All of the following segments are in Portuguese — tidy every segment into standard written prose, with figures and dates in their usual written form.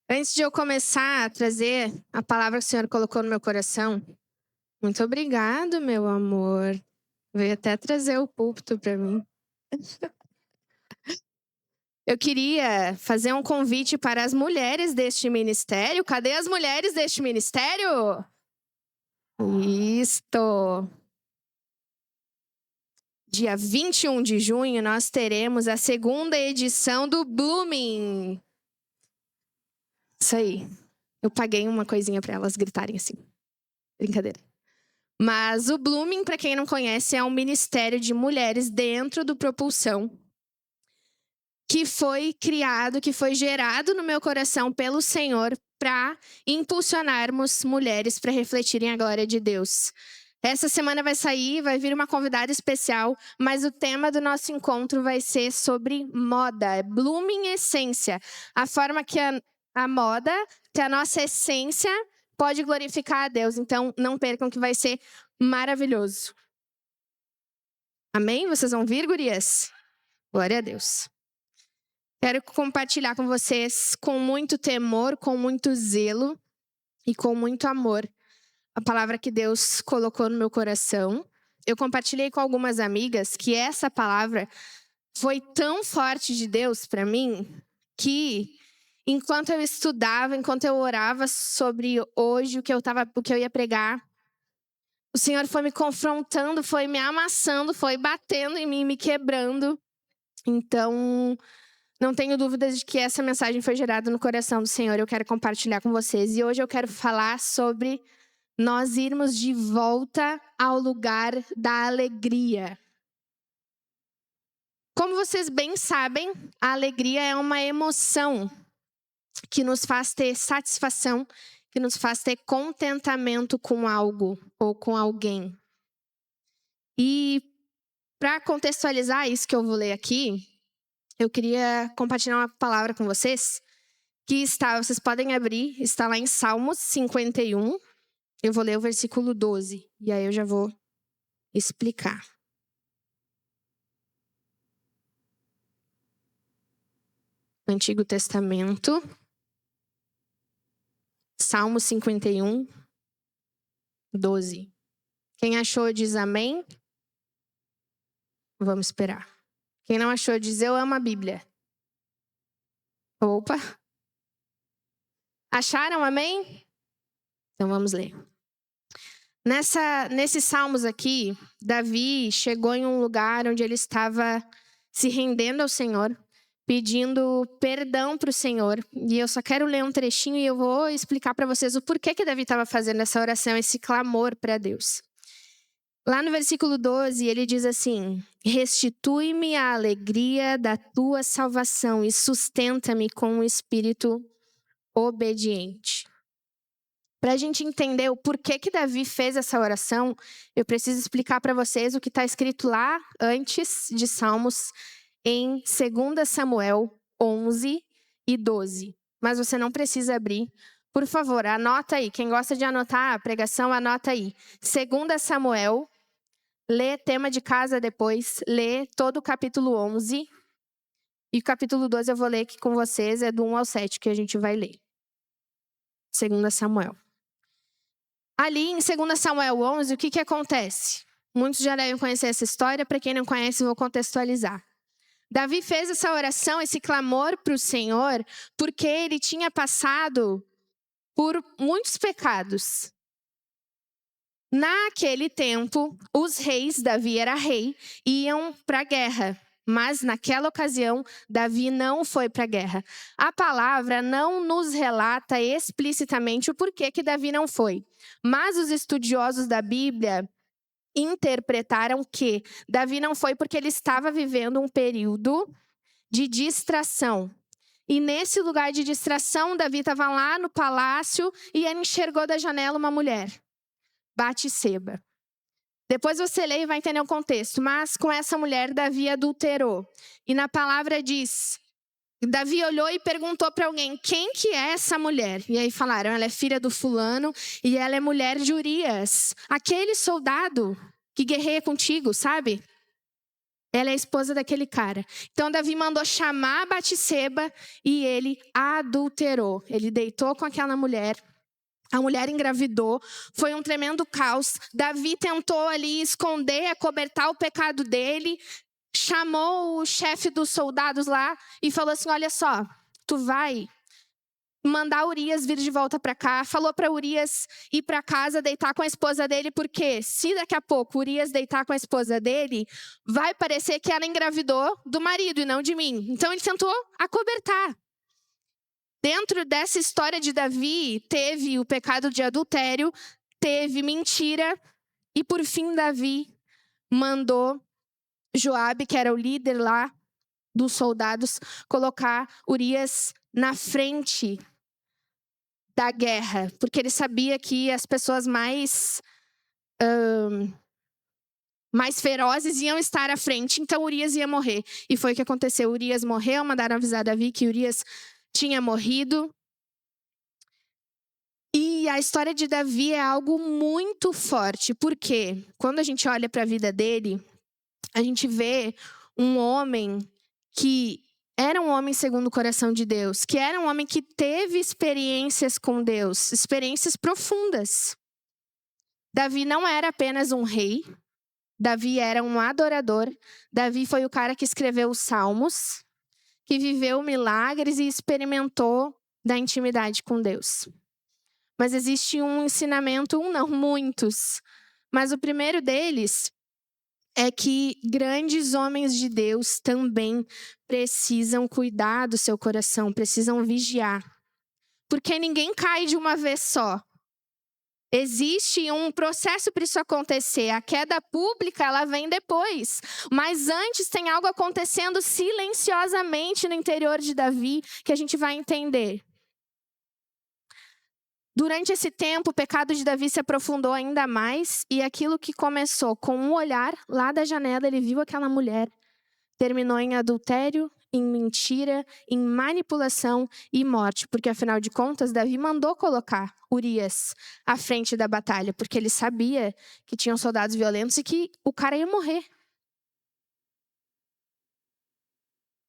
Antes de eu começar a trazer a palavra que o Senhor colocou no meu coração, muito obrigado, meu amor. Veio até trazer o púlpito para mim. Eu queria fazer um convite para as mulheres deste ministério. Cadê as mulheres deste ministério? Isto! Dia 21 de junho, nós teremos a segunda edição do Blooming. Isso aí. Eu paguei uma coisinha para elas gritarem assim. Brincadeira. Mas o Blooming, para quem não conhece, é um ministério de mulheres dentro do Propulsão, que foi criado, que foi gerado no meu coração pelo Senhor para impulsionarmos mulheres para refletirem a glória de Deus. Essa semana vai vir uma convidada especial, mas o tema do nosso encontro vai ser sobre moda, Blooming Essência. A forma que a moda, que a nossa essência pode glorificar a Deus. Então, não percam que vai ser maravilhoso. Amém? Vocês vão vir, gurias? Glória a Deus. Quero compartilhar com vocês com muito temor, com muito zelo e com muito amor a palavra que Deus colocou no meu coração. Eu compartilhei com algumas amigas que essa palavra foi tão forte de Deus para mim que enquanto eu estudava, enquanto eu orava sobre hoje o que eu ia pregar, o Senhor foi me confrontando, foi me amassando, foi batendo em mim, me quebrando. Então, não tenho dúvidas de que essa mensagem foi gerada no coração do Senhor. Eu quero compartilhar com vocês. E hoje eu quero falar sobre nós irmos de volta ao lugar da alegria. Como vocês bem sabem, a alegria é uma emoção que nos faz ter satisfação, que nos faz ter contentamento com algo ou com alguém. E para contextualizar isso que eu vou ler aqui, eu queria compartilhar uma palavra com vocês, vocês podem abrir, está lá em Salmos 51. Eu vou ler o versículo 12, e aí eu já vou explicar. Antigo Testamento, Salmo 51, 12. Quem achou diz amém? Vamos esperar. Quem não achou diz eu amo a Bíblia. Opa! Acharam amém? Então vamos ler. Nesses salmos aqui, Davi chegou em um lugar onde ele estava se rendendo ao Senhor, pedindo perdão para o Senhor. E eu só quero ler um trechinho e eu vou explicar para vocês o porquê que Davi estava fazendo essa oração, esse clamor para Deus. Lá no versículo 12, ele diz assim: restitui-me a alegria da tua salvação e sustenta-me com um espírito obediente. Para a gente entender o porquê que Davi fez essa oração, eu preciso explicar para vocês o que está escrito lá antes de Salmos, em 2 Samuel 11 e 12. Mas você não precisa abrir. Por favor, anota aí. Quem gosta de anotar a pregação, anota aí. 2 Samuel, lê tema de casa depois, lê todo o capítulo 11. E o capítulo 12 eu vou ler aqui com vocês, é do 1 ao 7 que a gente vai ler. 2 Samuel. Ali em 2 Samuel 11, o que acontece? Muitos já devem conhecer essa história, para quem não conhece, eu vou contextualizar. Davi fez essa oração, esse clamor para o Senhor, porque ele tinha passado por muitos pecados. Naquele tempo, os reis, Davi era rei, iam para a guerra. Mas naquela ocasião, Davi não foi para a guerra. A palavra não nos relata explicitamente o porquê que Davi não foi. Mas os estudiosos da Bíblia interpretaram que Davi não foi porque ele estava vivendo um período de distração. E nesse lugar de distração, Davi estava lá no palácio e ele enxergou da janela uma mulher, Batseba. Depois você lê e vai entender o contexto. Mas com essa mulher, Davi adulterou. E na palavra diz, Davi olhou e perguntou para alguém, quem que é essa mulher? E aí falaram, ela é filha do fulano e ela é mulher de Urias. Aquele soldado que guerreia contigo, sabe? Ela é a esposa daquele cara. Então Davi mandou chamar Batseba e ele adulterou. Ele deitou com aquela mulher. A mulher engravidou, foi um tremendo caos. Davi tentou ali esconder, acobertar o pecado dele. Chamou o chefe dos soldados lá e falou assim: olha só, tu vai mandar Urias vir de volta para cá. Falou para Urias ir para casa deitar com a esposa dele, porque se daqui a pouco Urias deitar com a esposa dele, vai parecer que ela engravidou do marido e não de mim. Então ele tentou acobertar. Dentro dessa história de Davi, teve o pecado de adultério, teve mentira, e por fim Davi mandou Joabe, que era o líder lá dos soldados, colocar Urias na frente da guerra, porque ele sabia que as pessoas mais ferozes iam estar à frente, então Urias ia morrer. E foi o que aconteceu, Urias morreu, mandaram avisar Davi que Urias tinha morrido. E a história de Davi é algo muito forte, porque quando a gente olha para a vida dele, a gente vê um homem que era um homem segundo o coração de Deus, que era um homem que teve experiências com Deus, experiências profundas. Davi não era apenas um rei, Davi era um adorador, Davi foi o cara que escreveu os Salmos, que viveu milagres e experimentou da intimidade com Deus. Mas existe um ensinamento, não, muitos. Mas o primeiro deles é que grandes homens de Deus também precisam cuidar do seu coração, precisam vigiar. Porque ninguém cai de uma vez só. Existe um processo para isso acontecer. A queda pública, ela vem depois. Mas antes tem algo acontecendo silenciosamente no interior de Davi, que a gente vai entender. Durante esse tempo, o pecado de Davi se aprofundou ainda mais, e aquilo que começou com um olhar lá da janela, ele viu aquela mulher, terminou em adultério, em mentira, em manipulação e morte, porque afinal de contas, Davi mandou colocar Urias à frente da batalha, porque ele sabia que tinham soldados violentos e que o cara ia morrer.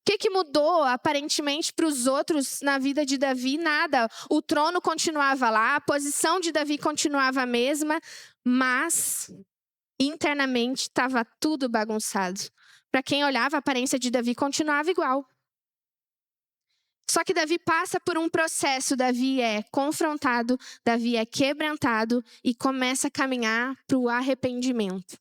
O que mudou, aparentemente, para os outros na vida de Davi? Nada. O trono continuava lá, a posição de Davi continuava a mesma, mas internamente estava tudo bagunçado. Para quem olhava, a aparência de Davi continuava igual. Só que Davi passa por um processo, Davi é confrontado, Davi é quebrantado e começa a caminhar para o arrependimento.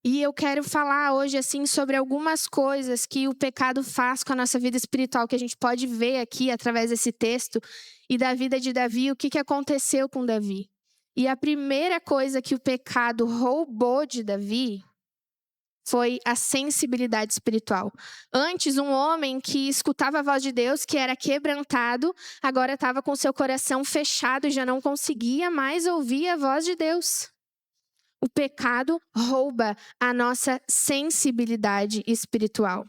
E eu quero falar hoje assim sobre algumas coisas que o pecado faz com a nossa vida espiritual, que a gente pode ver aqui através desse texto e da vida de Davi, o que aconteceu com Davi. E a primeira coisa que o pecado roubou de Davi foi a sensibilidade espiritual. Antes, um homem que escutava a voz de Deus, que era quebrantado, agora estava com seu coração fechado e já não conseguia mais ouvir a voz de Deus. O pecado rouba a nossa sensibilidade espiritual.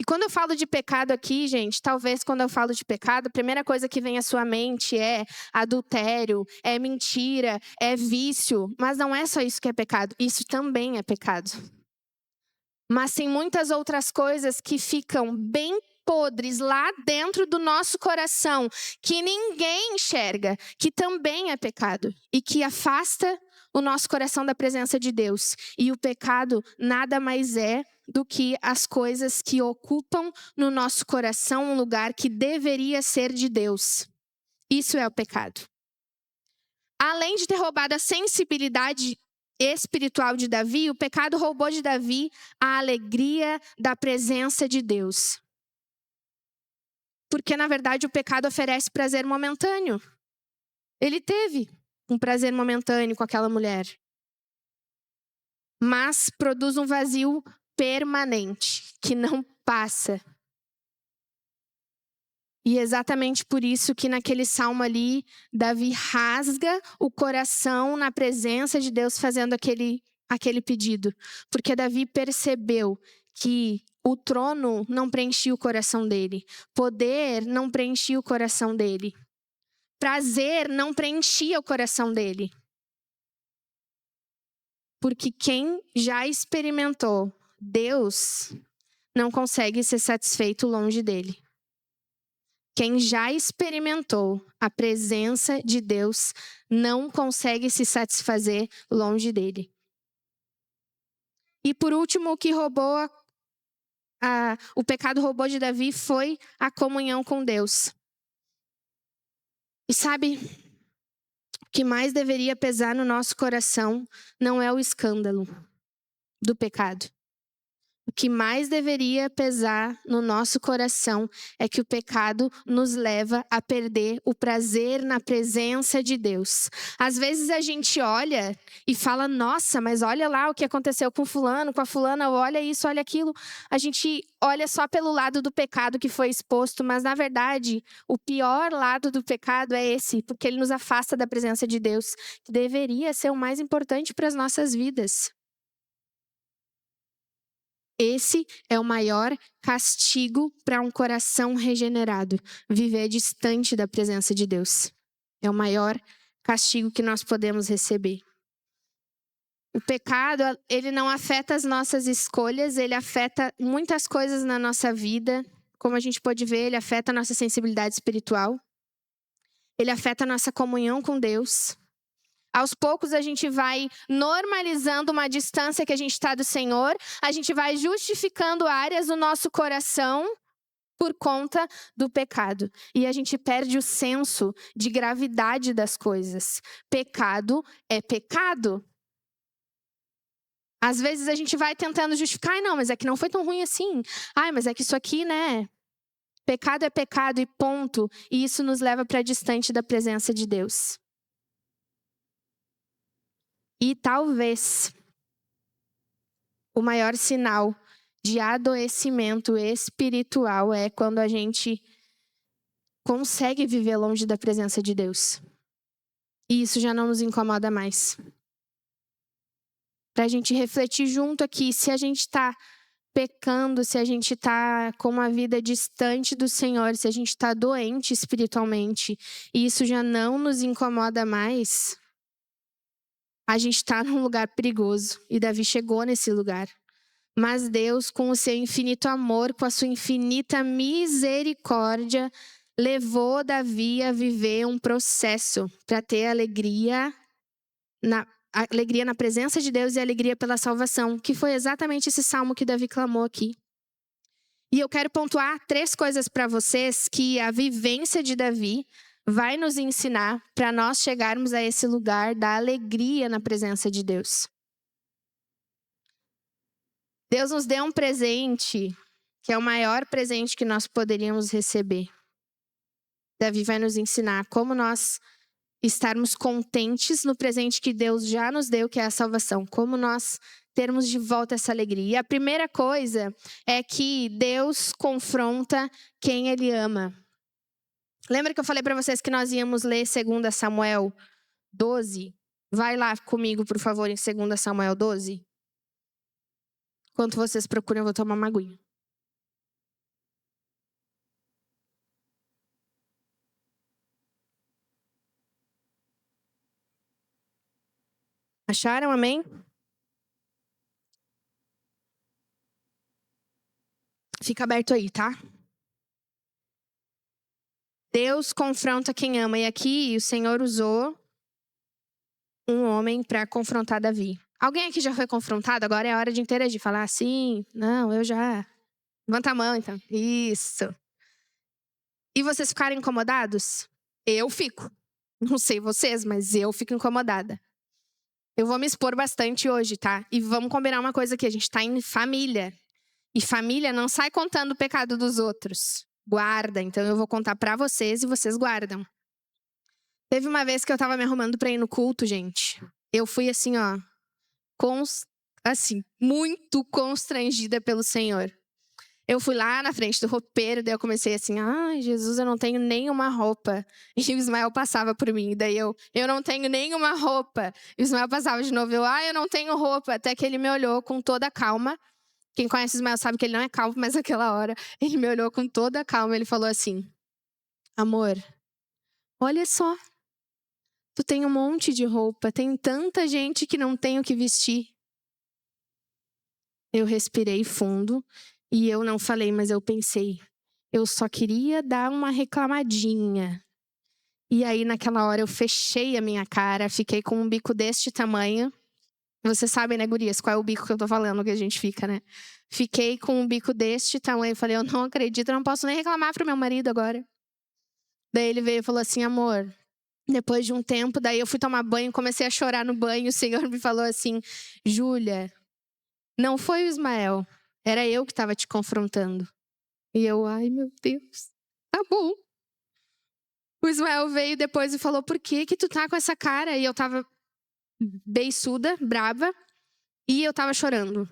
E quando eu falo de pecado aqui, gente, talvez quando eu falo de pecado, a primeira coisa que vem à sua mente é adultério, é mentira, é vício. Mas não é só isso que é pecado, isso também é pecado. Mas tem muitas outras coisas que ficam bem podres lá dentro do nosso coração, que ninguém enxerga, que também é pecado e que afasta o nosso coração da presença de Deus. E o pecado nada mais é do que as coisas que ocupam no nosso coração um lugar que deveria ser de Deus. Isso é o pecado. Além de ter roubado a sensibilidade espiritual de Davi, o pecado roubou de Davi a alegria da presença de Deus. Porque, na verdade, o pecado oferece prazer momentâneo. Ele teve um prazer momentâneo com aquela mulher. Mas produz um vazio permanente, que não passa. E é exatamente por isso que naquele salmo ali, Davi rasga o coração na presença de Deus fazendo aquele pedido. Porque Davi percebeu que o trono não preenchia o coração dele. Poder não preenchia o coração dele. Prazer não preenchia o coração dele. Porque quem já experimentou Deus não consegue ser satisfeito longe dele. Quem já experimentou a presença de Deus não consegue se satisfazer longe dele. E por último, o que o pecado roubou de Davi foi a comunhão com Deus. E sabe, o que mais deveria pesar no nosso coração não é o escândalo do pecado. O que mais deveria pesar no nosso coração é que o pecado nos leva a perder o prazer na presença de Deus. Às vezes a gente olha e fala, nossa, mas olha lá o que aconteceu com fulano, com a fulana, olha isso, olha aquilo. A gente olha só pelo lado do pecado que foi exposto, mas na verdade, o pior lado do pecado é esse, porque ele nos afasta da presença de Deus, que deveria ser o mais importante para as nossas vidas. Esse é o maior castigo para um coração regenerado, viver distante da presença de Deus. É o maior castigo que nós podemos receber. O pecado, ele não afeta as nossas escolhas, ele afeta muitas coisas na nossa vida. Como a gente pode ver, ele afeta a nossa sensibilidade espiritual. Ele afeta a nossa comunhão com Deus. Aos poucos a gente vai normalizando uma distância que a gente está do Senhor. A gente vai justificando áreas do nosso coração por conta do pecado. E a gente perde o senso de gravidade das coisas. Pecado é pecado. Às vezes a gente vai tentando justificar. Ai, não, mas é que não foi tão ruim assim. Ai, mas é que isso aqui, né? Pecado é pecado e ponto. E isso nos leva para distante da presença de Deus. E talvez o maior sinal de adoecimento espiritual é quando a gente consegue viver longe da presença de Deus. E isso já não nos incomoda mais. Para a gente refletir junto aqui, se a gente está pecando, se a gente está com uma vida distante do Senhor, se a gente está doente espiritualmente, e isso já não nos incomoda mais, a gente está num lugar perigoso. E Davi chegou nesse lugar. Mas Deus, com o seu infinito amor, com a sua infinita misericórdia, levou Davi a viver um processo para ter alegria na presença de Deus e alegria pela salvação, que foi exatamente esse salmo que Davi clamou aqui. E eu quero pontuar 3 coisas para vocês que a vivência de Davi vai nos ensinar para nós chegarmos a esse lugar da alegria na presença de Deus. Deus nos deu um presente, que é o maior presente que nós poderíamos receber. Davi vai nos ensinar como nós estarmos contentes no presente que Deus já nos deu, que é a salvação. Como nós termos de volta essa alegria. E a primeira coisa é que Deus confronta quem Ele ama. Lembra que eu falei para vocês que nós íamos ler 2 Samuel 12? Vai lá comigo, por favor, em 2 Samuel 12. Enquanto vocês procuram, eu vou tomar uma aguinha. Acharam? Amém? Fica aberto aí, tá? Deus confronta quem ama. E aqui o Senhor usou um homem para confrontar Davi. Alguém aqui já foi confrontado? Agora é a hora de interagir. Falar assim, não, eu já. Levanta a mão, então. Isso. E vocês ficaram incomodados? Eu fico. Não sei vocês, mas eu fico incomodada. Eu vou me expor bastante hoje, tá? E vamos combinar uma coisa aqui. A gente tá em família. E família não sai contando o pecado dos outros. Guarda. Então eu vou contar pra vocês e vocês guardam. Teve uma vez que eu tava me arrumando pra ir no culto, gente. Eu fui assim, ó. Muito constrangida pelo Senhor. Eu fui lá na frente do roupeiro, daí eu comecei assim, ai, Jesus, eu não tenho nenhuma roupa. E o Ismael passava por mim, daí eu não tenho nenhuma roupa. E o Ismael passava de novo, eu não tenho roupa. Até que ele me olhou com toda a calma. Quem conhece o Ismael sabe que ele não é calmo, mas naquela hora ele me olhou com toda a calma. Ele falou assim, amor, olha só, Tu tem um monte de roupa, tem tanta gente que não tem o que vestir. Eu respirei fundo e eu não falei, mas eu pensei, eu só queria dar uma reclamadinha. E aí, naquela hora, eu fechei a minha cara, fiquei com um bico deste tamanho. Vocês sabem, né, gurias, qual é o bico que eu tô falando que a gente fica, né? Fiquei com um bico deste tamanho, falei, eu não acredito, eu não posso nem reclamar pro meu marido agora. Daí ele veio e falou assim, amor, depois de um tempo, daí eu fui tomar banho, comecei a chorar no banho, o Senhor me falou assim, Júlia, não foi o Ismael, era eu que estava te confrontando. E eu, ai meu Deus, tá bom. O Ismael veio depois e falou, por que tu tá com essa cara? E eu tava beiçuda, brava, e eu tava chorando.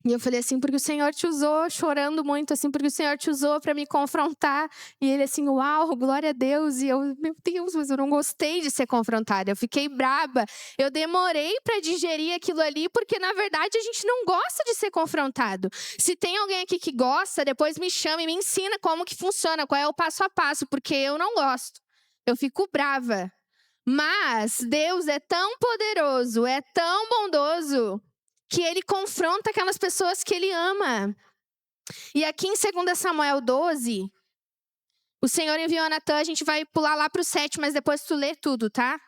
E eu falei assim, porque o Senhor te usou, chorando muito, assim, porque o Senhor te usou pra me confrontar. E ele assim, uau, glória a Deus. E eu, meu Deus, mas eu não gostei de ser confrontada. Eu fiquei braba. Eu demorei pra digerir aquilo ali, porque na verdade a gente não gosta de ser confrontado. Se tem alguém aqui que gosta, depois me chama e me ensina como que funciona, qual é o passo a passo, porque eu não gosto. Eu fico brava. Mas Deus é tão poderoso, é tão bondoso, que ele confronta aquelas pessoas que ele ama. E aqui em 2 Samuel 12, o Senhor enviou a Natã, a gente vai pular lá para o 7, mas depois tu lê tudo, tá?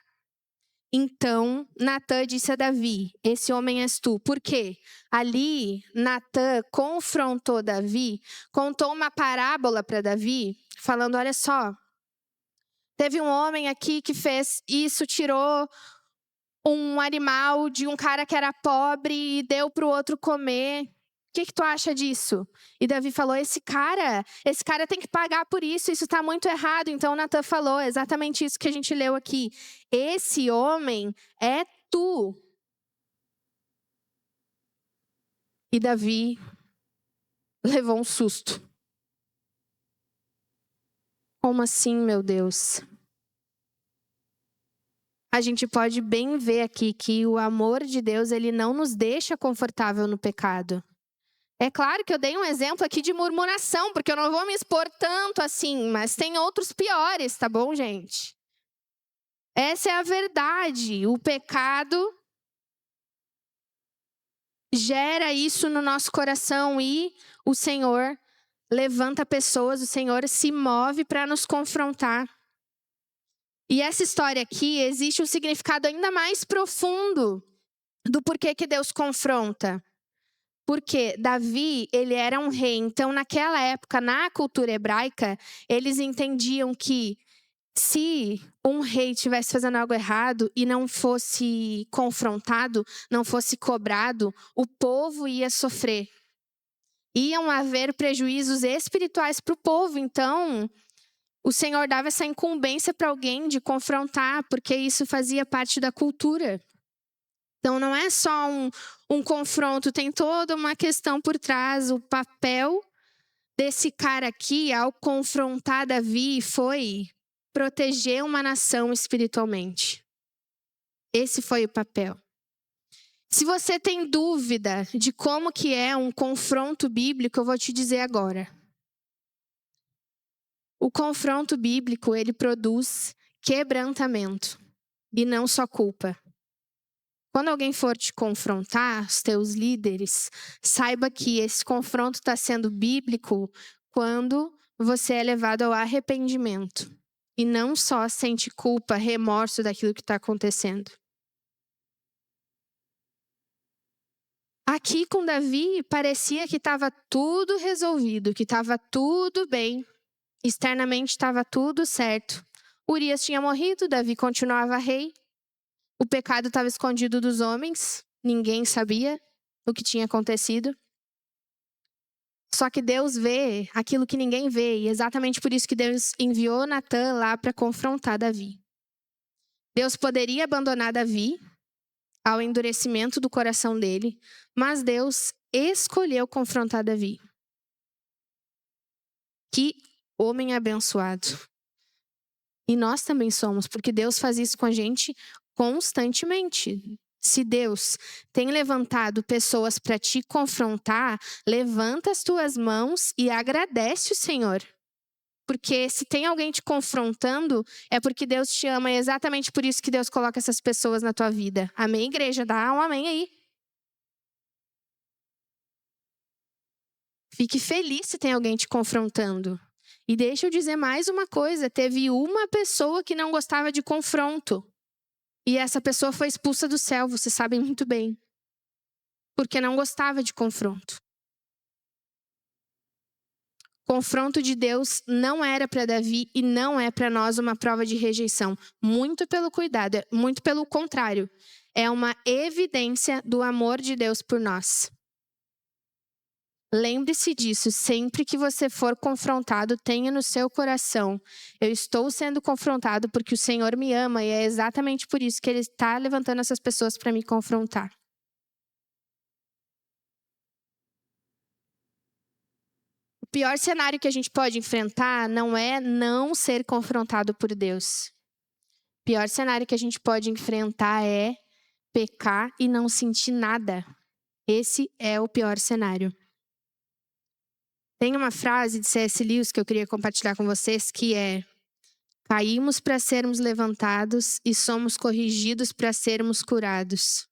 Então, Natã disse a Davi, esse homem és tu. Por quê? Ali, Natã confrontou Davi, contou uma parábola para Davi, falando, olha só, teve um homem aqui que fez isso, tirou um animal de um cara que era pobre e deu para o outro comer. O que tu acha disso? E Davi falou, esse cara tem que pagar por isso está muito errado. Então Natã falou exatamente isso que a gente leu aqui. Esse homem é tu. E Davi levou um susto. Como assim, meu Deus? A gente pode bem ver aqui que o amor de Deus, ele não nos deixa confortável no pecado. É claro que eu dei um exemplo aqui de murmuração, porque eu não vou me expor tanto assim, mas tem outros piores, tá bom, gente? Essa é a verdade. O pecado gera isso no nosso coração e o Senhor levanta pessoas, o Senhor se move para nos confrontar. E essa história aqui existe um significado ainda mais profundo do porquê que Deus confronta. Porque Davi, ele era um rei, então naquela época, na cultura hebraica, eles entendiam que se um rei estivesse fazendo algo errado e não fosse confrontado, não fosse cobrado, o povo ia sofrer. Iam haver prejuízos espirituais para o povo, então o Senhor dava essa incumbência para alguém de confrontar, porque isso fazia parte da cultura. Então, não é só um confronto, tem toda uma questão por trás. O papel desse cara aqui, ao confrontar Davi, foi proteger uma nação espiritualmente. Esse foi o papel. Se você tem dúvida de como que é um confronto bíblico, eu vou te dizer agora. O confronto bíblico, ele produz quebrantamento e não só culpa. Quando alguém for te confrontar, os teus líderes, saiba que esse confronto está sendo bíblico quando você é levado ao arrependimento. E não só sente culpa, remorso daquilo que está acontecendo. Aqui com Davi, parecia que estava tudo resolvido, que estava tudo bem. Externamente estava tudo certo. Urias tinha morrido, Davi continuava rei. O pecado estava escondido dos homens, ninguém sabia o que tinha acontecido. Só que Deus vê aquilo que ninguém vê, e é exatamente por isso que Deus enviou Natã lá para confrontar Davi. Deus poderia abandonar Davi ao endurecimento do coração dele, mas Deus escolheu confrontar Davi. Que homem abençoado. E nós também somos, porque Deus faz isso com a gente constantemente. Se Deus tem levantado pessoas para te confrontar, levanta as tuas mãos e agradece o Senhor. porque se tem alguém te confrontando, é porque Deus te ama. E é exatamente por isso que Deus coloca essas pessoas na tua vida. Amém, igreja? Dá um amém aí. Fique feliz se tem alguém te confrontando. E deixa eu dizer mais uma coisa. Teve uma pessoa que não gostava de confronto. E essa pessoa foi expulsa do céu, vocês sabem muito bem. Porque não gostava de confronto. Confronto de Deus não era para Davi e não é para nós uma prova de rejeição. Muito pelo cuidado, muito pelo contrário. É uma evidência do amor de Deus por nós. Lembre-se disso, sempre que você for confrontado, tenha no seu coração: eu estou sendo confrontado porque o Senhor me ama e é exatamente por isso que Ele está levantando essas pessoas para me confrontar. O pior cenário que a gente pode enfrentar não é não ser confrontado por Deus. O pior cenário que a gente pode enfrentar é pecar e não sentir nada. Esse é o pior cenário. Tem uma frase de C.S. Lewis que eu queria compartilhar com vocês, que é: caímos para sermos levantados e somos corrigidos para sermos curados.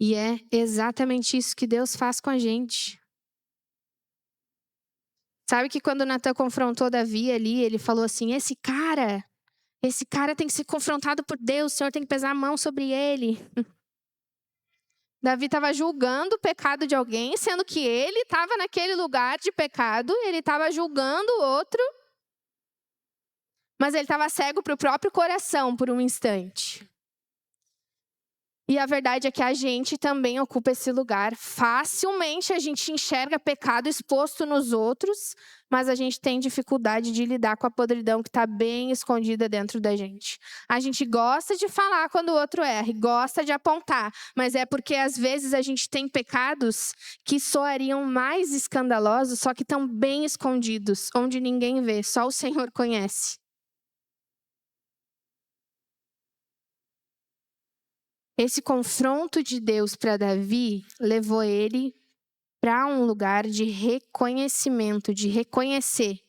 E é exatamente isso que Deus faz com a gente. Sabe que quando Natan confrontou Davi ali, ele falou assim: esse cara tem que ser confrontado por Deus, o Senhor tem que pesar a mão sobre ele. Davi estava julgando o pecado de alguém, sendo que ele estava naquele lugar de pecado, ele estava julgando o outro, mas ele estava cego para o próprio coração por um instante. E a verdade é que a gente também ocupa esse lugar. Facilmente a gente enxerga pecado exposto nos outros, mas a gente tem dificuldade de lidar com a podridão que está bem escondida dentro da gente. A gente gosta de falar quando o outro erra, e gosta de apontar, mas é porque às vezes a gente tem pecados que soariam mais escandalosos, só que estão bem escondidos, onde ninguém vê, só o Senhor conhece. Esse confronto de Deus para Davi levou ele para um lugar de reconhecimento, de reconhecer.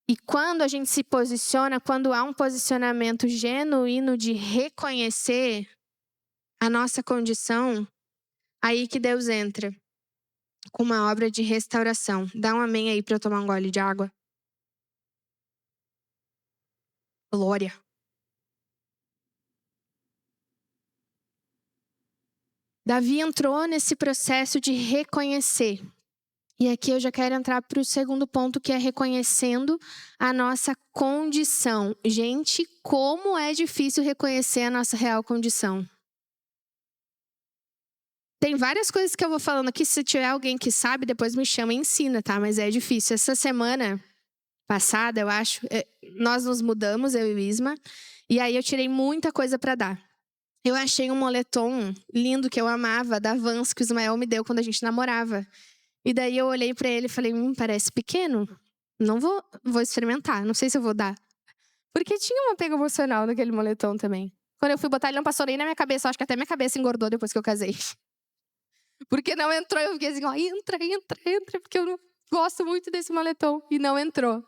E quando a gente se posiciona, quando há um posicionamento genuíno de reconhecer a nossa condição, aí que Deus entra com uma obra de restauração. Dá um amém aí para eu tomar um gole de água. Glória. Davi entrou nesse processo de reconhecer. E aqui eu já quero entrar para o segundo ponto, que é reconhecendo a nossa condição. Gente, como é difícil reconhecer a nossa real condição. Tem várias coisas que eu vou falando aqui, se tiver alguém que sabe, depois me chama e ensina, tá? Mas é difícil. Essa semana passada, eu acho, nós nos mudamos, eu e o Isma, e aí eu tirei muita coisa para dar. Eu achei um moletom lindo que eu amava, da Vans, que o Ismael me deu quando a gente namorava. E daí eu olhei pra ele e falei, parece pequeno. Não vou experimentar, não sei se eu vou dar. Porque tinha um apego emocional naquele moletom também. Quando eu fui botar, ele não passou nem na minha cabeça. Eu acho que até minha cabeça engordou depois que eu casei. Porque não entrou, eu fiquei assim, ó, entra. Porque eu não gosto muito desse moletom. E não entrou.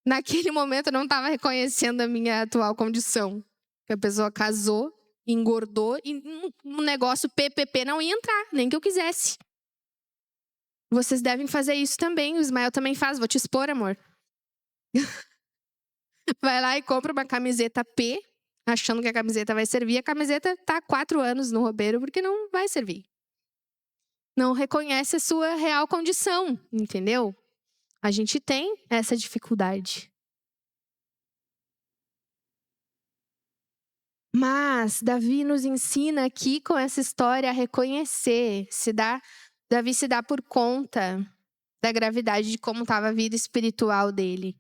Naquele momento eu não estava reconhecendo a minha atual condição. Que a pessoa casou, engordou e um negócio PPP não ia entrar, nem que eu quisesse. Vocês devem fazer isso também, o Ismael também faz, vou te expor, amor. Vai lá e compra uma camiseta P, achando que a camiseta vai servir. A camiseta tá há 4 anos no roupeiro porque não vai servir. Não reconhece a sua real condição, entendeu? A gente tem essa dificuldade. Mas Davi nos ensina aqui com essa história a reconhecer, Davi se dá por conta da gravidade de como estava a vida espiritual dele.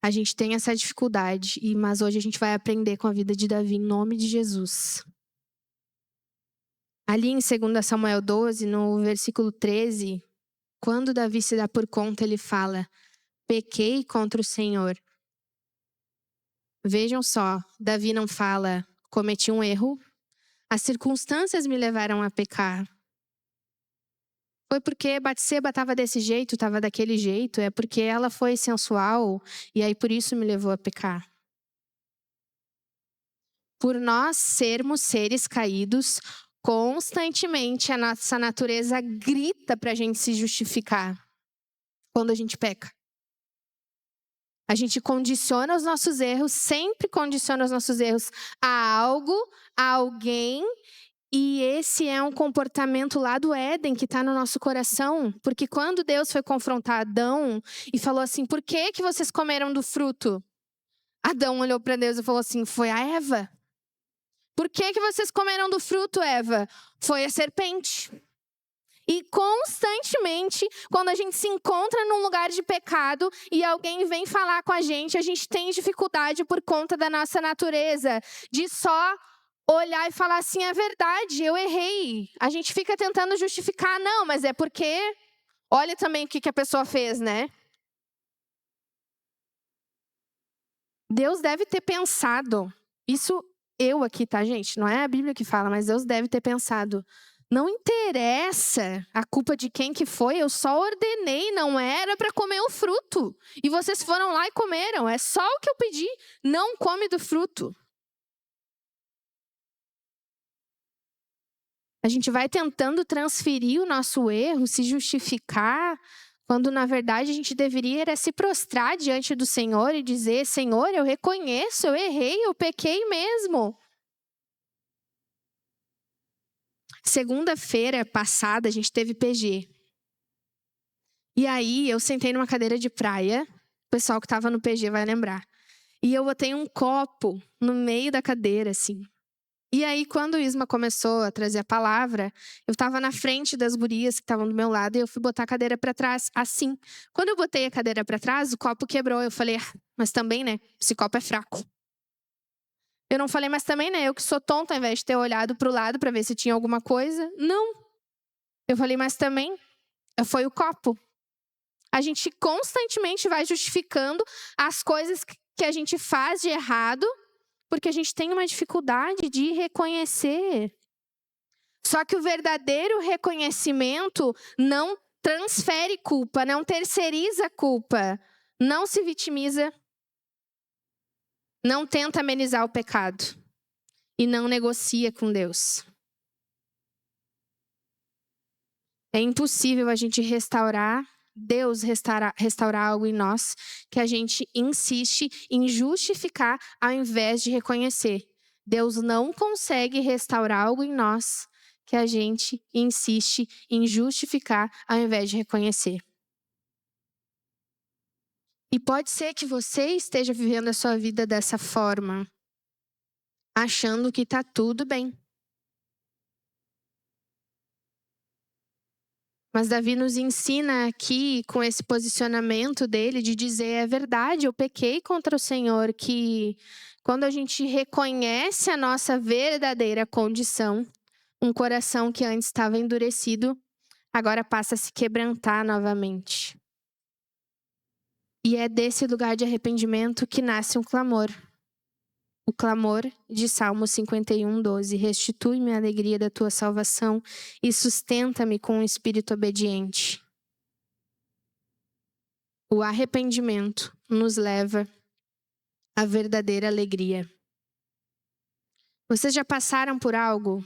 A gente tem essa dificuldade, mas hoje a gente vai aprender com a vida de Davi em nome de Jesus. Ali em 2 Samuel 12, no versículo 13, quando Davi se dá por conta, ele fala: pequei contra o Senhor. Vejam só, Davi não fala, cometi um erro, as circunstâncias me levaram a pecar. Foi porque Batseba estava desse jeito, estava daquele jeito, é porque ela foi sensual e aí por isso me levou a pecar. Por nós sermos seres caídos, constantemente a nossa natureza grita para a gente se justificar quando a gente peca. A gente condiciona os nossos erros, sempre condiciona os nossos erros a algo, a alguém. E esse é um comportamento lá do Éden que está no nosso coração. Porque quando Deus foi confrontar Adão e falou assim, por que vocês comeram do fruto? Adão olhou para Deus e falou assim, foi a Eva. Por que vocês comeram do fruto, Eva? Foi a serpente. E constantemente, quando a gente se encontra num lugar de pecado e alguém vem falar com a gente tem dificuldade por conta da nossa natureza, de só olhar e falar assim, é verdade, eu errei. A gente fica tentando justificar, não, mas é porque, olha também o que a pessoa fez, né? Deus deve ter pensado, isso eu aqui, tá, gente? Não é a Bíblia que fala, mas Deus deve ter pensado. Não interessa a culpa de quem que foi, eu só ordenei, não era para comer o fruto. E vocês foram lá e comeram, é só o que eu pedi, não come do fruto. A gente vai tentando transferir o nosso erro, se justificar, quando na verdade a gente deveria era se prostrar diante do Senhor e dizer, Senhor, eu reconheço, eu errei, eu pequei mesmo. Segunda-feira passada, a gente teve PG. E aí, eu sentei numa cadeira de praia. O pessoal que estava no PG vai lembrar. E eu botei um copo no meio da cadeira, assim. E aí, quando o Isma começou a trazer a palavra, eu estava na frente das gurias que estavam do meu lado e eu fui botar a cadeira para trás, assim. Quando eu botei a cadeira para trás, o copo quebrou. Eu falei, mas também, né? Esse copo é fraco. Eu não falei, mas também, né? Eu que sou tonta, ao invés de ter olhado para o lado para ver se tinha alguma coisa. Não. Eu falei, mas também foi o copo. A gente constantemente vai justificando as coisas que a gente faz de errado, porque a gente tem uma dificuldade de reconhecer. Só que o verdadeiro reconhecimento não transfere culpa, não terceiriza culpa, não se vitimiza, não tenta amenizar o pecado e não negocia com Deus. É impossível a gente Deus restaurar algo em nós que a gente insiste em justificar ao invés de reconhecer. Deus não consegue restaurar algo em nós que a gente insiste em justificar ao invés de reconhecer. E pode ser que você esteja vivendo a sua vida dessa forma, achando que está tudo bem. Mas Davi nos ensina aqui, com esse posicionamento dele, de dizer, é verdade, eu pequei contra o Senhor, que quando a gente reconhece a nossa verdadeira condição, um coração que antes estava endurecido, agora passa a se quebrantar novamente. E é desse lugar de arrependimento que nasce um clamor. O clamor de Salmo 51, 12. Restitui-me a alegria da tua salvação e sustenta-me com um espírito obediente. O arrependimento nos leva à verdadeira alegria. Vocês já passaram por algo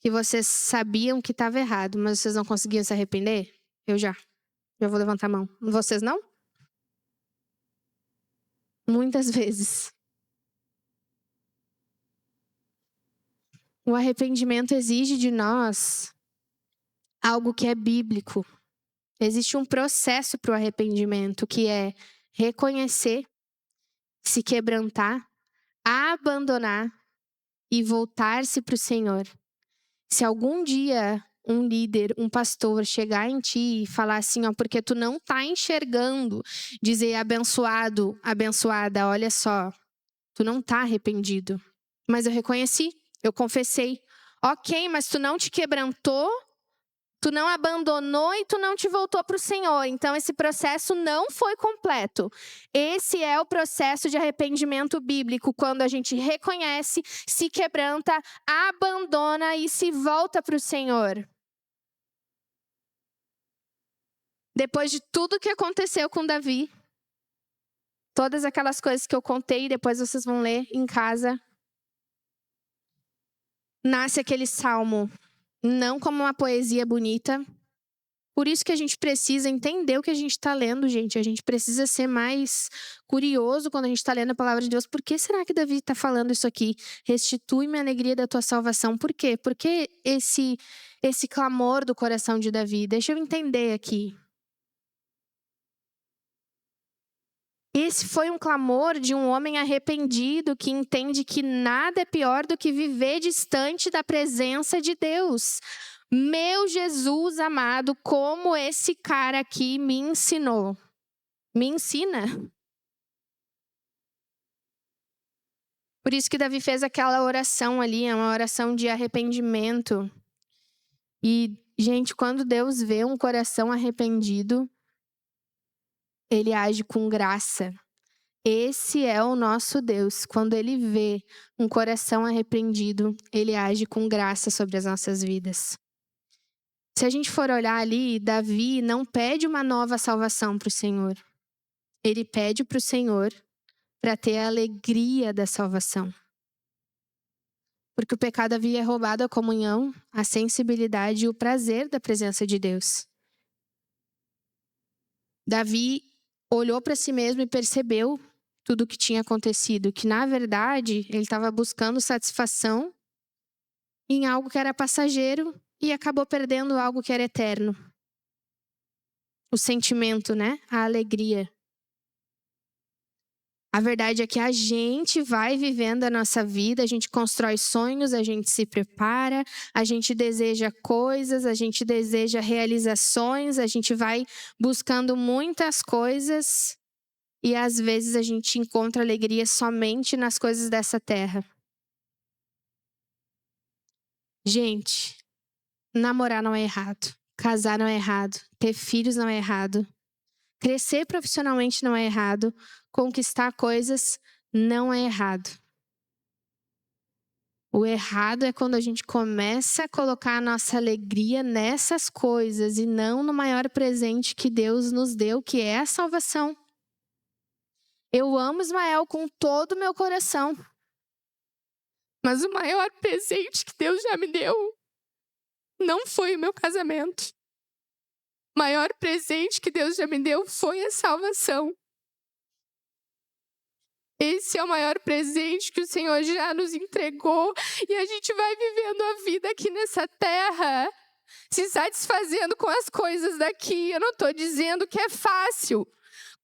que vocês sabiam que estava errado, mas vocês não conseguiam se arrepender? Eu já. Já vou levantar a mão. Vocês não? Muitas vezes. O arrependimento exige de nós algo que é bíblico. Existe um processo para o arrependimento, que é reconhecer, se quebrantar, abandonar e voltar-se para o Senhor. Se algum dia um líder, um pastor chegar em ti e falar assim, ó, porque tu não tá enxergando, dizer abençoado, abençoada, olha só, tu não tá arrependido. Mas eu reconheci, eu confessei. Ok, mas tu não te quebrantou, tu não abandonou e tu não te voltou para o Senhor. Então, esse processo não foi completo. Esse é o processo de arrependimento bíblico, quando a gente reconhece, se quebranta, abandona e se volta para o Senhor. Depois de tudo que aconteceu com Davi, todas aquelas coisas que eu contei, depois vocês vão ler em casa, nasce aquele salmo, não como uma poesia bonita. Por isso que a gente precisa entender o que a gente está lendo, gente. A gente precisa ser mais curioso quando a gente está lendo a palavra de Deus. Por que será que Davi está falando isso aqui? Restitui-me a alegria da tua salvação. Por quê? Por que esse clamor do coração de Davi? Deixa eu entender aqui. Esse foi um clamor de um homem arrependido que entende que nada é pior do que viver distante da presença de Deus. Meu Jesus amado, como esse cara aqui me ensinou. Me ensina. Por isso que Davi fez aquela oração ali, é uma oração de arrependimento. E, gente, quando Deus vê um coração arrependido, Ele age com graça. Esse é o nosso Deus. Quando Ele vê um coração arrependido, Ele age com graça sobre as nossas vidas. Se a gente for olhar ali, Davi não pede uma nova salvação para o Senhor. Ele pede para o Senhor para ter a alegria da salvação. Porque o pecado havia roubado a comunhão, a sensibilidade e o prazer da presença de Deus. Davi olhou para si mesmo e percebeu tudo o que tinha acontecido, que na verdade ele estava buscando satisfação em algo que era passageiro e acabou perdendo algo que era eterno. O sentimento, né? A alegria. A verdade é que a gente vai vivendo a nossa vida, a gente constrói sonhos, a gente se prepara, a gente deseja coisas, a gente deseja realizações, a gente vai buscando muitas coisas e às vezes a gente encontra alegria somente nas coisas dessa terra. Gente, namorar não é errado, casar não é errado, ter filhos não é errado, crescer profissionalmente não é errado, conquistar coisas não é errado. O errado é quando a gente começa a colocar a nossa alegria nessas coisas e não no maior presente que Deus nos deu, que é a salvação. Eu amo Ismael com todo o meu coração. Mas o maior presente que Deus já me deu não foi o meu casamento. O maior presente que Deus já me deu foi a salvação. Esse é o maior presente que o Senhor já nos entregou. E a gente vai vivendo a vida aqui nessa terra, se satisfazendo com as coisas daqui. Eu não estou dizendo que é fácil.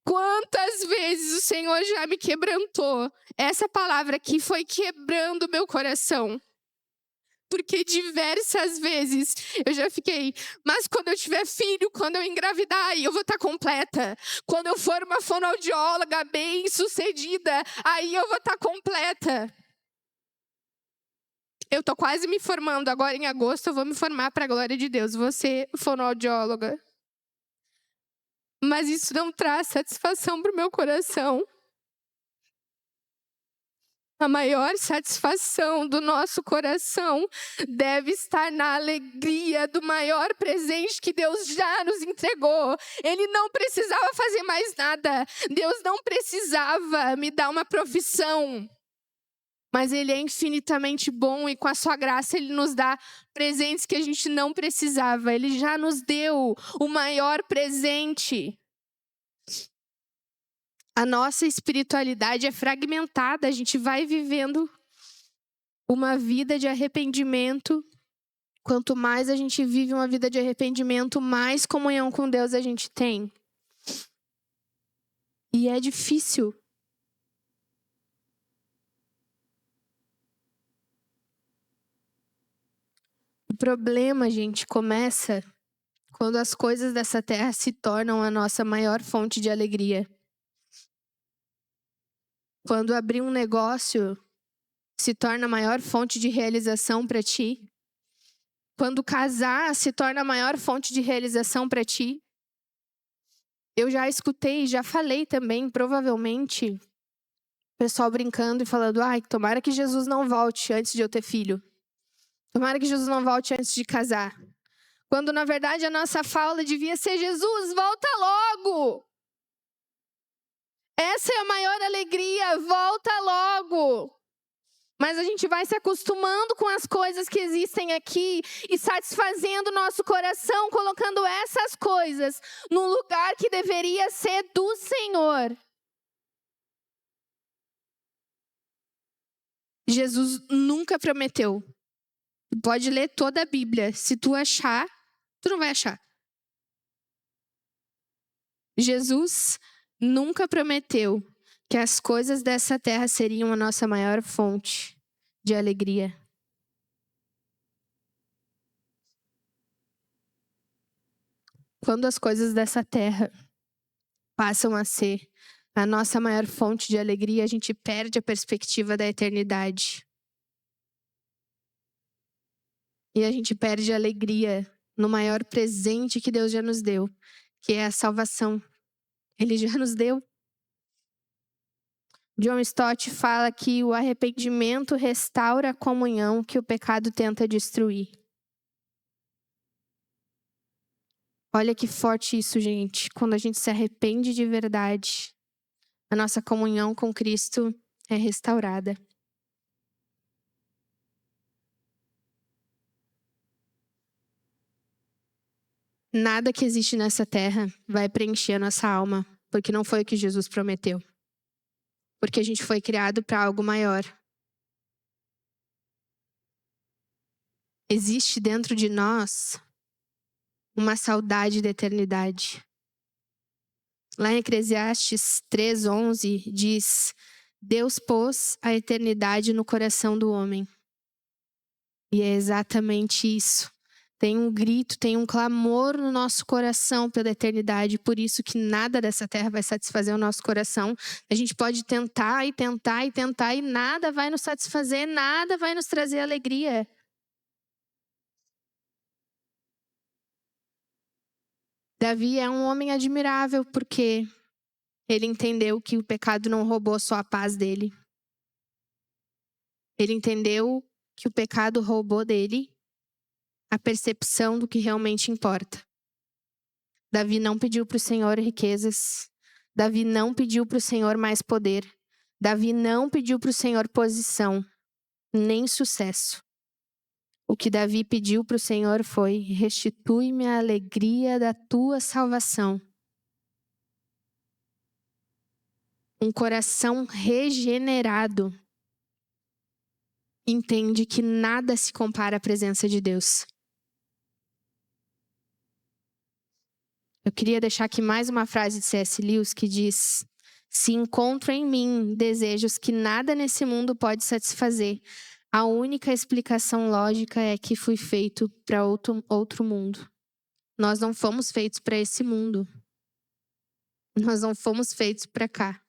Quantas vezes o Senhor já me quebrantou. Essa palavra aqui foi quebrando o meu coração. Porque diversas vezes eu já fiquei, mas quando eu tiver filho, quando eu engravidar, aí eu vou estar completa. Quando eu for uma fonoaudióloga bem sucedida, aí eu vou estar completa. Eu tô quase me formando, agora em agosto eu vou me formar para a glória de Deus, vou ser fonoaudióloga. Mas isso não traz satisfação para o meu coração. A maior satisfação do nosso coração deve estar na alegria do maior presente que Deus já nos entregou. Ele não precisava fazer mais nada. Deus não precisava me dar uma profissão. Mas Ele é infinitamente bom e com a sua graça Ele nos dá presentes que a gente não precisava. Ele já nos deu o maior presente. A nossa espiritualidade é fragmentada, a gente vai vivendo uma vida de arrependimento. Quanto mais a gente vive uma vida de arrependimento, mais comunhão com Deus a gente tem. E é difícil. O problema, gente, começa quando as coisas dessa terra se tornam a nossa maior fonte de alegria. Quando abrir um negócio se torna a maior fonte de realização para ti. Quando casar se torna a maior fonte de realização para ti. Eu já escutei, já falei também, provavelmente, pessoal brincando e falando, tomara que Jesus não volte antes de eu ter filho. Tomara que Jesus não volte antes de casar. Quando na verdade a nossa fala devia ser: Jesus, volta logo! Essa é a maior alegria, volta logo! Mas a gente vai se acostumando com as coisas que existem aqui e satisfazendo o nosso coração, colocando essas coisas no lugar que deveria ser do Senhor. Jesus nunca prometeu. Pode ler toda a Bíblia. Se tu achar, tu não vai achar. Jesus nunca prometeu que as coisas dessa terra seriam a nossa maior fonte de alegria. Quando as coisas dessa terra passam a ser a nossa maior fonte de alegria, a gente perde a perspectiva da eternidade. E a gente perde a alegria no maior presente que Deus já nos deu, que é a salvação. Ele já nos deu. John Stott fala que o arrependimento restaura a comunhão que o pecado tenta destruir. Olha que forte isso, gente. Quando a gente se arrepende de verdade, a nossa comunhão com Cristo é restaurada. Nada que existe nessa terra vai preencher a nossa alma, porque não foi o que Jesus prometeu. Porque a gente foi criado para algo maior. Existe dentro de nós uma saudade da eternidade. Lá em Eclesiastes 3:11 diz: Deus pôs a eternidade no coração do homem. E é exatamente isso. Tem um grito, tem um clamor no nosso coração pela eternidade. Por isso que nada dessa terra vai satisfazer o nosso coração. A gente pode tentar e tentar e tentar e nada vai nos satisfazer, nada vai nos trazer alegria. Davi é um homem admirável porque ele entendeu que o pecado não roubou só a paz dele. Ele entendeu que o pecado roubou dele a percepção do que realmente importa. Davi não pediu para o Senhor riquezas. Davi não pediu para o Senhor mais poder. Davi não pediu para o Senhor posição, nem sucesso. O que Davi pediu para o Senhor foi: restitui-me a alegria da tua salvação. Um coração regenerado entende que nada se compara à presença de Deus. Eu queria deixar aqui mais uma frase de C.S. Lewis que diz: se encontro em mim desejos que nada nesse mundo pode satisfazer, a única explicação lógica é que fui feito para outro mundo. Nós não fomos feitos para esse mundo. Nós não fomos feitos para cá.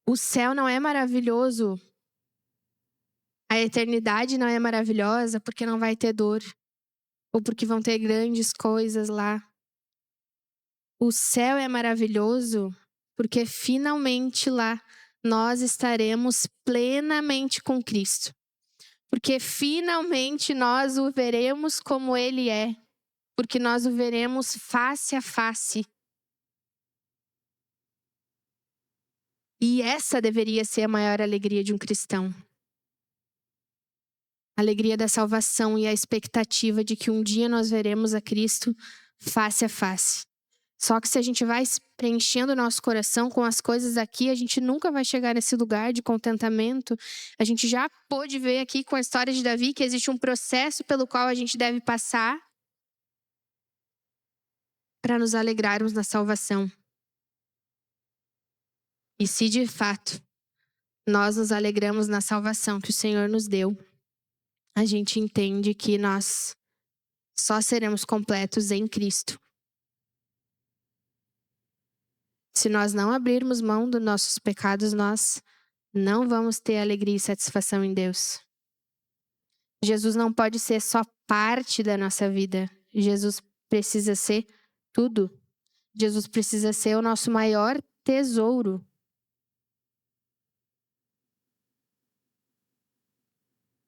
O céu não é maravilhoso. A eternidade não é maravilhosa porque não vai ter dor. Ou porque vão ter grandes coisas lá. O céu é maravilhoso porque finalmente lá nós estaremos plenamente com Cristo. Porque finalmente nós o veremos como Ele é. Porque nós o veremos face a face. E essa deveria ser a maior alegria de um cristão. A alegria da salvação e a expectativa de que um dia nós veremos a Cristo face a face. Só que se a gente vai preenchendo o nosso coração com as coisas aqui, a gente nunca vai chegar nesse lugar de contentamento. A gente já pôde ver aqui com a história de Davi que existe um processo pelo qual a gente deve passar para nos alegrarmos na salvação. E se de fato nós nos alegramos na salvação que o Senhor nos deu, a gente entende que nós só seremos completos em Cristo. Se nós não abrirmos mão dos nossos pecados, nós não vamos ter alegria e satisfação em Deus. Jesus não pode ser só parte da nossa vida. Jesus precisa ser tudo. Jesus precisa ser o nosso maior tesouro.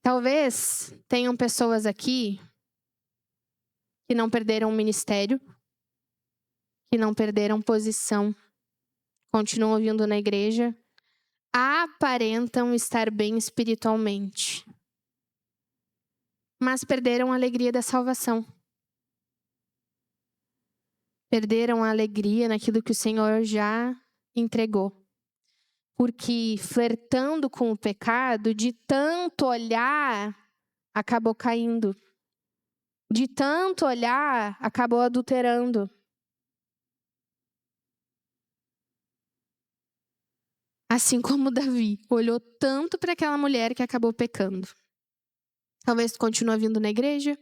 Talvez tenham pessoas aqui que não perderam o ministério, que não perderam posição, continuam vindo na igreja, aparentam estar bem espiritualmente, mas perderam a alegria da salvação. Perderam a alegria naquilo que o Senhor já entregou. Porque flertando com o pecado, de tanto olhar, acabou caindo. De tanto olhar, acabou adulterando. Assim como Davi olhou tanto para aquela mulher que acabou pecando. Talvez tu continue vindo na igreja,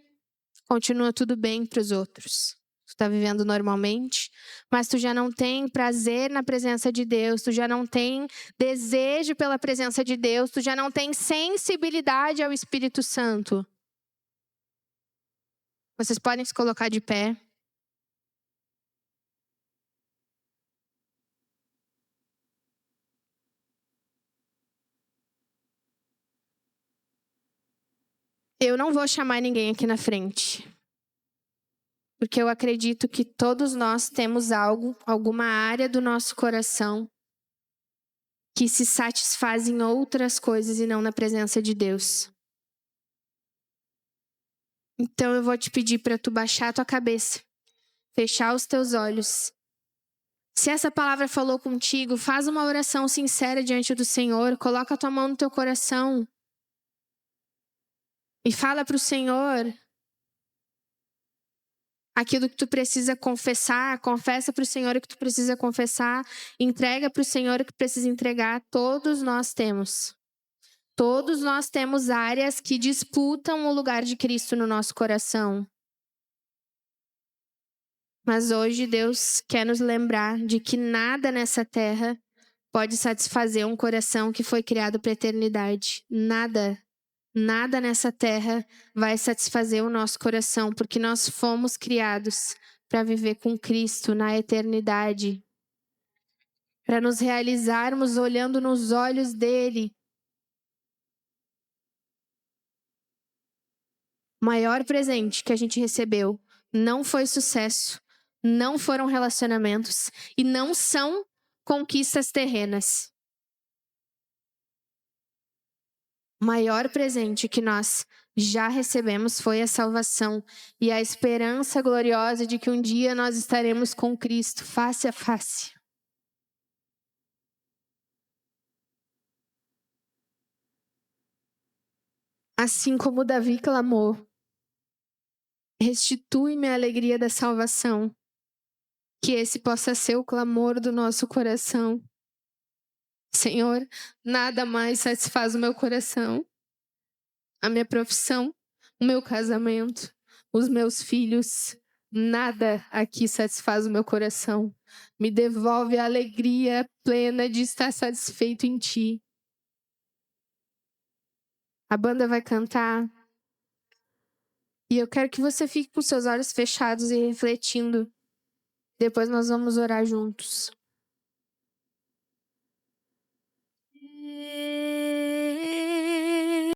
continua tudo bem para os outros. Tu está vivendo normalmente, mas tu já não tem prazer na presença de Deus, tu já não tem desejo pela presença de Deus, tu já não tem sensibilidade ao Espírito Santo. Vocês podem se colocar de pé. Eu não vou chamar ninguém aqui na frente. Porque eu acredito que todos nós temos alguma área do nosso coração que se satisfaz em outras coisas e não na presença de Deus. Então eu vou te pedir para tu baixar a tua cabeça, fechar os teus olhos. Se essa palavra falou contigo, faz uma oração sincera diante do Senhor, coloca a tua mão no teu coração e fala para o Senhor aquilo que tu precisa confessar, confessa para o Senhor o que tu precisa confessar, entrega para o Senhor o que precisa entregar. Todos nós temos. Todos nós temos áreas que disputam o lugar de Cristo no nosso coração. Mas hoje Deus quer nos lembrar de que nada nessa terra pode satisfazer um coração que foi criado para a eternidade. Nada nessa terra vai satisfazer o nosso coração, porque nós fomos criados para viver com Cristo na eternidade. Para nos realizarmos olhando nos olhos dele. O maior presente que a gente recebeu não foi sucesso, não foram relacionamentos e não são conquistas terrenas. O maior presente que nós já recebemos foi a salvação e a esperança gloriosa de que um dia nós estaremos com Cristo face a face. Assim como Davi clamou, restitui-me a alegria da salvação, que esse possa ser o clamor do nosso coração. Senhor, nada mais satisfaz o meu coração. A minha profissão, o meu casamento, os meus filhos, nada aqui satisfaz o meu coração. Me devolve a alegria plena de estar satisfeito em Ti. A banda vai cantar. E eu quero que você fique com seus olhos fechados e refletindo. Depois nós vamos orar juntos.